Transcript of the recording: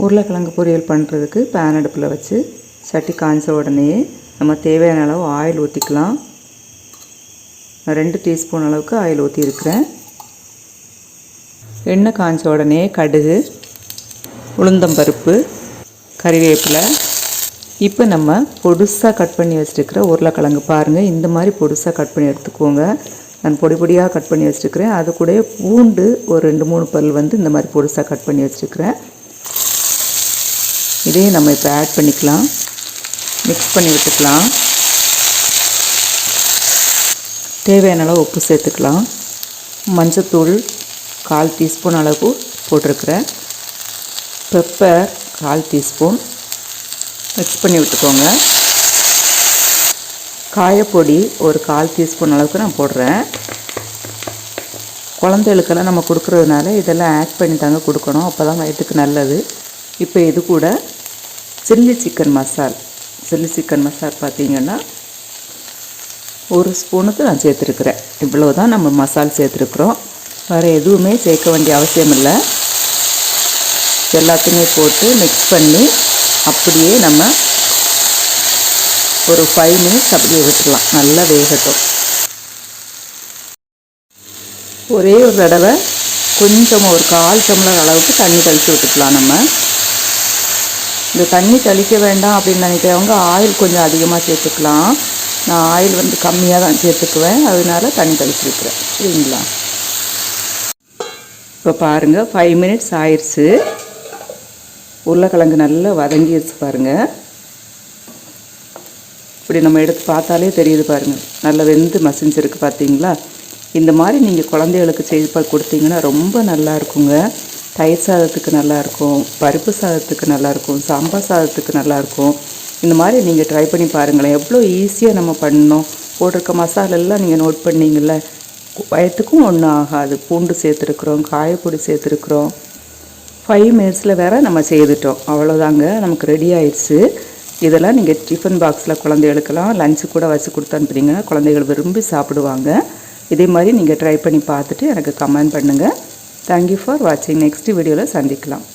உருளைக்கிழங்கு பொரியல் பண்ணுறதுக்கு பேன் அடுப்பில் வச்சு சட்டி காய்ஞ்ச உடனே நம்ம தேவையான அளவு ஆயில் ஊற்றிக்கலாம். நான் 2 டீஸ்பூன் அளவுக்கு ஆயில் ஊற்றிருக்கிறேன். எண்ணெய் காய்ஞ்ச உடனே கடுகு, உளுந்தம்பருப்பு, கறிவேப்பிலை. இப்போ நம்ம பொடுசாக கட் பண்ணி வச்சுருக்கிற உருளைக்கிழங்கு பாருங்கள், இந்த மாதிரி பொடுசாக கட் பண்ணி எடுத்துக்கோங்க. நான் பொடி பொடியாக கட் பண்ணி வச்சுருக்கிறேன். அது கூட பூண்டு ஒரு 2-3 பல் இந்த மாதிரி பொடுசாக கட் பண்ணி வச்சுருக்கிறேன். இதையும் நம்ம இப்போ ஆட் பண்ணிக்கலாம். மிக்ஸ் பண்ணி விட்டுக்கலாம். தேவையான அளவு உப்பு சேர்த்துக்கலாம். மஞ்சத்தூள் 1/4 டீஸ்பூன் அளவு போட்டிருக்கிறேன். Pepper 1/4 teaspoon. மிக்ஸ் பண்ணி விட்டுக்கோங்க. காயப்பொடி ஒரு 1/4 டீஸ்பூன் அளவுக்கு நான் போடுறேன். குழந்தைகளுக்கெல்லாம் நம்ம கொடுக்குறதுனால இதெல்லாம் ஆட் பண்ணி தாங்க கொடுக்கணும், அப்போ தான் வயிற்றுக்கு நல்லது. இப்போ இது கூட சில்லி சிக்கன் மசால் பார்த்திங்கன்னா 1 ஸ்பூனுக்கு நான் சேர்த்துருக்குறேன். இவ்வளோ தான் நம்ம மசால் சேர்த்துருக்குறோம். வேறு எதுவுமே சேர்க்க வேண்டிய அவசியம் இல்லை. எல்லாத்தையுமே போட்டு மிக்ஸ் பண்ணி அப்படியே நம்ம ஒரு 5 மினிட்ஸ் அப்படியே விட்டுடலாம். நல்லா வேகட்டும். ஒரே ஒரு தடவை கொஞ்சம் ஒரு 1/4 டம்ளர் அளவுக்கு தண்ணி தெளித்து விட்டுக்கலாம். நம்ம இந்த தண்ணி தெளிக்க வேண்டாம் அப்படின்னு நினைக்கிறவங்க ஆயில் கொஞ்சம் அதிகமாக சேர்த்துக்கலாம். நான் ஆயில் கம்மியாக தான் சேர்த்துக்குவேன், அதனால தண்ணி தெளித்து விட்டுறேன். சரிங்களா? இப்போ பாருங்கள், 5 மினிட்ஸ் ஆயிடுச்சு. உருளைக்கிழங்கு நல்லா வதங்கிடுச்சு பாருங்கள். இப்படி நம்ம எடுத்து பார்த்தாலே தெரியுது பாருங்கள், நல்லா வெந்து மசிஞ்சிருக்கு பார்த்தீங்களா? இந்த மாதிரி நீங்கள் குழந்தைகளுக்கு செய்து கொடுத்தீங்கன்னா ரொம்ப நல்லா இருக்குங்க. தயிர் சாதத்துக்கு நல்லாயிருக்கும், பருப்பு சாதத்துக்கு நல்லாயிருக்கும், சாம்பார் சாதத்துக்கு நல்லாயிருக்கும். இந்த மாதிரி நீங்கள் ட்ரை பண்ணி பாருங்களேன். எவ்வளோ ஈஸியாக நம்ம பண்ணோம். போட்டிருக்க மசாலெல்லாம் நீங்கள் நோட் பண்ணிங்கள்ல, வயத்துக்கும் ஒன்றும் ஆகாது. பூண்டு சேர்த்துருக்குறோம், காயப்பொடி சேர்த்துருக்குறோம். 5 மினிட்ஸில் வேறு நம்ம செய்துட்டோம். அவ்வளோதாங்க, நமக்கு ரெடி ஆயிடுச்சு. இதெல்லாம் நீங்கள் டிஃபன் பாக்ஸில் குழந்தைகளுக்கெல்லாம் லஞ்சு கூட வச்சு கொடுத்து அனுப்புறீங்கன்னா குழந்தைகள் விரும்பி சாப்பிடுவாங்க. இதே மாதிரி நீங்கள் ட்ரை பண்ணி பார்த்துட்டு எனக்கு கமெண்ட் பண்ணுங்கள். தேங்க்யூ ஃபார் வாட்சிங். நெக்ஸ்ட் வீடியோவில் சந்திக்கலாம்.